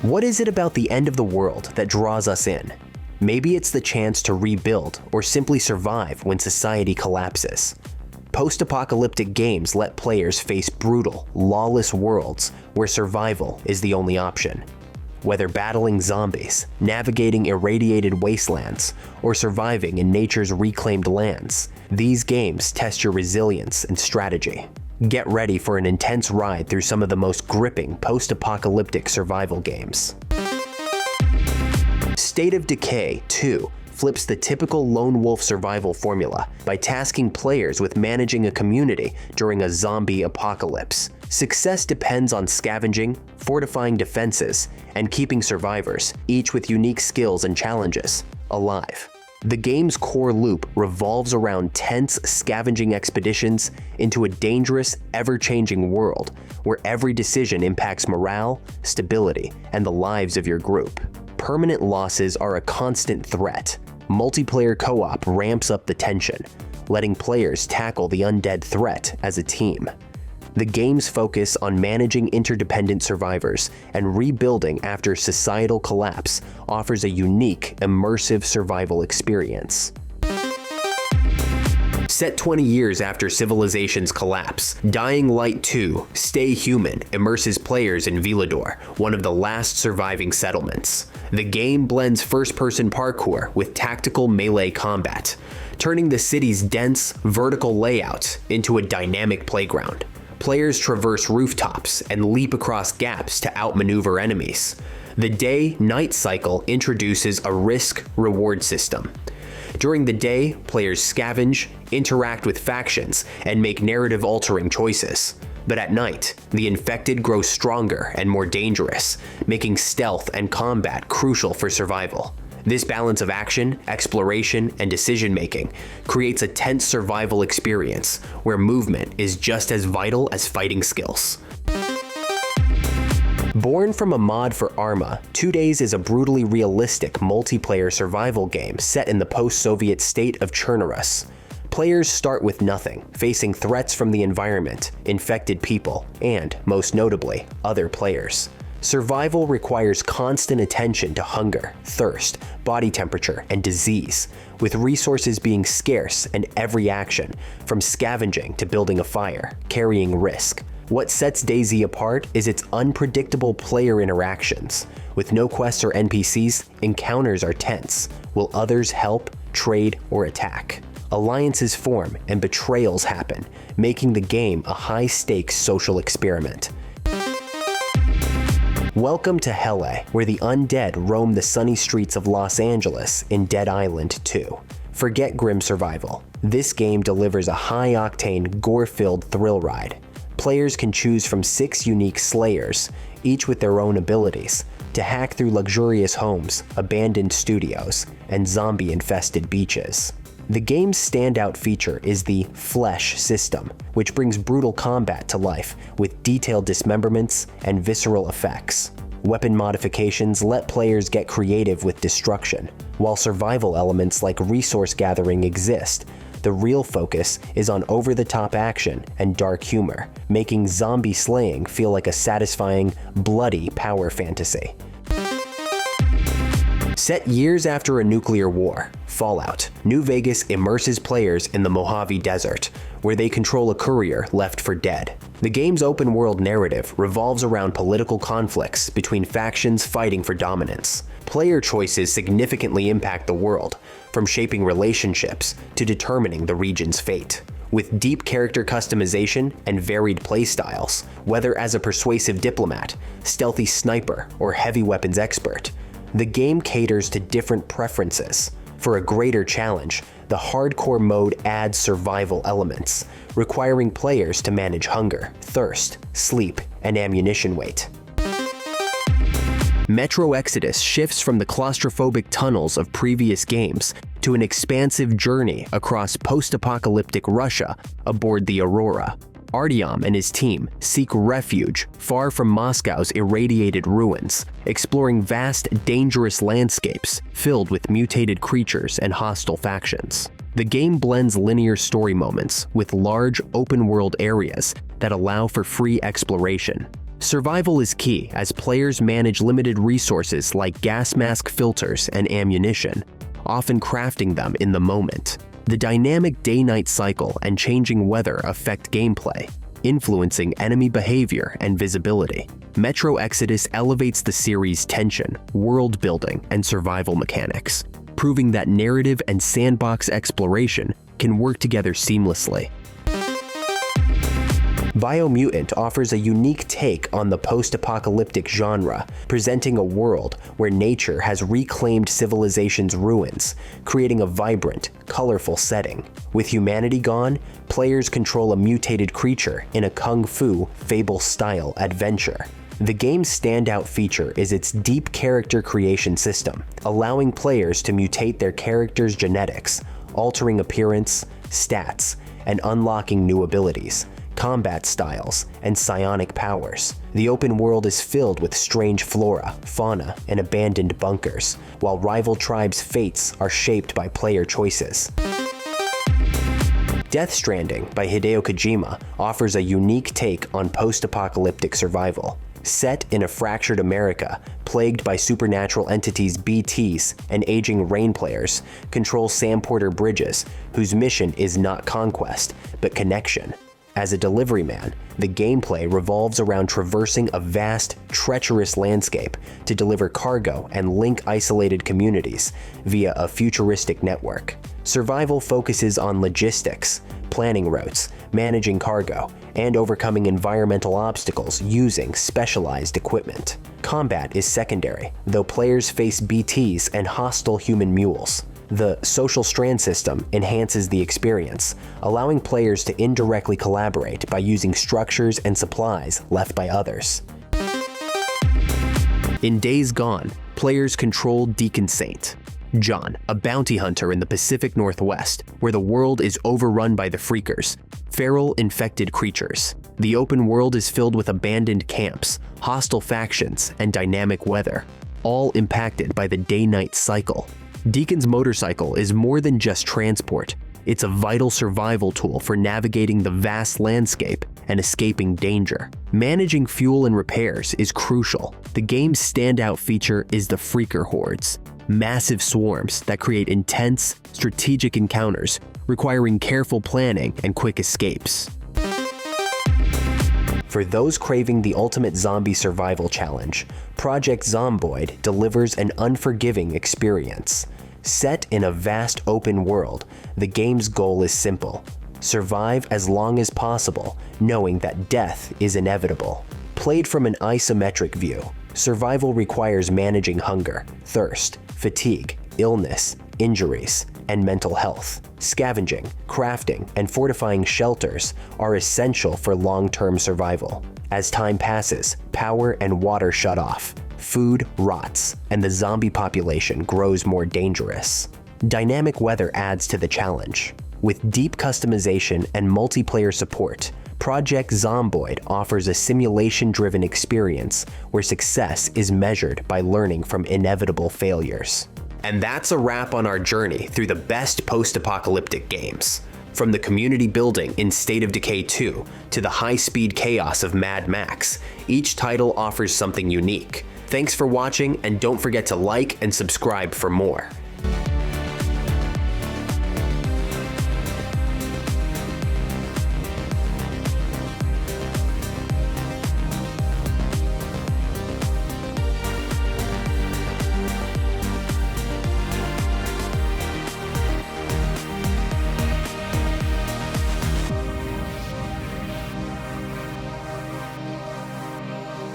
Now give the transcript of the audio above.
What is it about the end of the world that draws us in? Maybe it's the chance to rebuild or simply survive when society collapses. Post-apocalyptic games let players face brutal, lawless worlds where survival is the only option. Whether battling zombies, navigating irradiated wastelands, or surviving in nature's reclaimed lands, these games test your resilience and strategy. Get ready for an intense ride through some of the most gripping post-apocalyptic survival games. State of Decay 2 flips the typical lone wolf survival formula by tasking players with managing a community during a zombie apocalypse. Success depends on scavenging, fortifying defenses, and keeping survivors, each with unique skills and challenges, alive. The game's core loop revolves around tense scavenging expeditions into a dangerous, ever-changing world where every decision impacts morale, stability, and the lives of your group. Permanent losses are a constant threat. Multiplayer co-op ramps up the tension, letting players tackle the undead threat as a team. The game's focus on managing interdependent survivors and rebuilding after societal collapse offers a unique, immersive survival experience. Set 20 years after civilization's collapse, Dying Light 2: Stay Human immerses players in Villador, one of the last surviving settlements. The game blends first-person parkour with tactical melee combat, turning the city's dense, vertical layout into a dynamic playground. Players traverse rooftops and leap across gaps to outmaneuver enemies. The day-night cycle introduces a risk-reward system. During the day, players scavenge, interact with factions, and make narrative-altering choices. But at night, the infected grow stronger and more dangerous, making stealth and combat crucial for survival. This balance of action, exploration, and decision-making creates a tense survival experience where movement is just as vital as fighting skills. Born from a mod for Arma, 2 Days is a brutally realistic multiplayer survival game set in the post-Soviet state of Chernobyl. Players start with nothing, facing threats from the environment, infected people, and, most notably, other players. Survival requires constant attention to hunger, thirst, body temperature, and disease, with resources being scarce and every action, from scavenging to building a fire, carrying risk. What sets DayZ apart is its unpredictable player interactions. With no quests or NPCs, encounters are tense. Will others help, trade, or attack? Alliances form and betrayals happen, making the game a high-stakes social experiment. Welcome to Helle, where the undead roam the sunny streets of Los Angeles in Dead Island 2. Forget grim survival. This game delivers a high-octane, gore-filled thrill ride. Players can choose from 6 unique slayers, each with their own abilities, to hack through luxurious homes, abandoned studios, and zombie-infested beaches. The game's standout feature is the Flesh system, which brings brutal combat to life with detailed dismemberments and visceral effects. Weapon modifications let players get creative with destruction, while survival elements like resource gathering exist. The real focus is on over-the-top action and dark humor, making zombie slaying feel like a satisfying, bloody power fantasy. Set years after a nuclear war, Fallout, New Vegas immerses players in the Mojave Desert, where they control a courier left for dead. The game's open-world narrative revolves around political conflicts between factions fighting for dominance. Player choices significantly impact the world, from shaping relationships to determining the region's fate. With deep character customization and varied playstyles, whether as a persuasive diplomat, stealthy sniper, or heavy weapons expert, the game caters to different preferences. For a greater challenge, the hardcore mode adds survival elements, requiring players to manage hunger, thirst, sleep, and ammunition weight. Metro Exodus shifts from the claustrophobic tunnels of previous games to an expansive journey across post-apocalyptic Russia aboard the Aurora. Artyom and his team seek refuge far from Moscow's irradiated ruins, exploring vast, dangerous landscapes filled with mutated creatures and hostile factions. The game blends linear story moments with large, open-world areas that allow for free exploration. Survival is key as players manage limited resources like gas mask filters and ammunition, often crafting them in the moment. The dynamic day-night cycle and changing weather affect gameplay, influencing enemy behavior and visibility. Metro Exodus elevates the series' tension, world building, and survival mechanics, proving that narrative and sandbox exploration can work together seamlessly. Biomutant offers a unique take on the post-apocalyptic genre, presenting a world where nature has reclaimed civilization's ruins, creating a vibrant, colorful setting. With humanity gone, players control a mutated creature in a kung fu, Fable-style adventure. The game's standout feature is its deep character creation system, allowing players to mutate their character's genetics, altering appearance, stats, and unlocking new abilities, combat styles, and psionic powers. The open world is filled with strange flora, fauna, and abandoned bunkers, while rival tribes' fates are shaped by player choices. Death Stranding by Hideo Kojima offers a unique take on post-apocalyptic survival. Set in a fractured America, plagued by supernatural entities BTs and aging rain players, control Sam Porter Bridges, whose mission is not conquest, but connection. As a delivery man, the gameplay revolves around traversing a vast, treacherous landscape to deliver cargo and link isolated communities via a futuristic network. Survival focuses on logistics, planning routes, managing cargo, and overcoming environmental obstacles using specialized equipment. Combat is secondary, though players face BTs and hostile human mules. The social strand system enhances the experience, allowing players to indirectly collaborate by using structures and supplies left by others. In Days Gone, players control Deacon Saint, John, a bounty hunter in the Pacific Northwest, where the world is overrun by the Freakers, feral infected creatures. The open world is filled with abandoned camps, hostile factions, and dynamic weather, all impacted by the day-night cycle. Deacon's motorcycle is more than just transport. It's a vital survival tool for navigating the vast landscape and escaping danger. Managing fuel and repairs is crucial. The game's standout feature is the Freaker hordes, massive swarms that create intense, strategic encounters, requiring careful planning and quick escapes. For those craving the ultimate zombie survival challenge, Project Zomboid delivers an unforgiving experience. Set in a vast open world, the game's goal is simple: survive as long as possible, knowing that death is inevitable. Played from an isometric view, survival requires managing hunger, thirst, fatigue, illness, injuries, and mental health. Scavenging, crafting, and fortifying shelters are essential for long-term survival. As time passes, power and water shut off, food rots, and the zombie population grows more dangerous. Dynamic weather adds to the challenge. With deep customization and multiplayer support, Project Zomboid offers a simulation-driven experience where success is measured by learning from inevitable failures. And that's a wrap on our journey through the best post-apocalyptic games. From the community building in State of Decay 2 to the high-speed chaos of Mad Max, each title offers something unique. Thanks for watching, and don't forget to like and subscribe for more.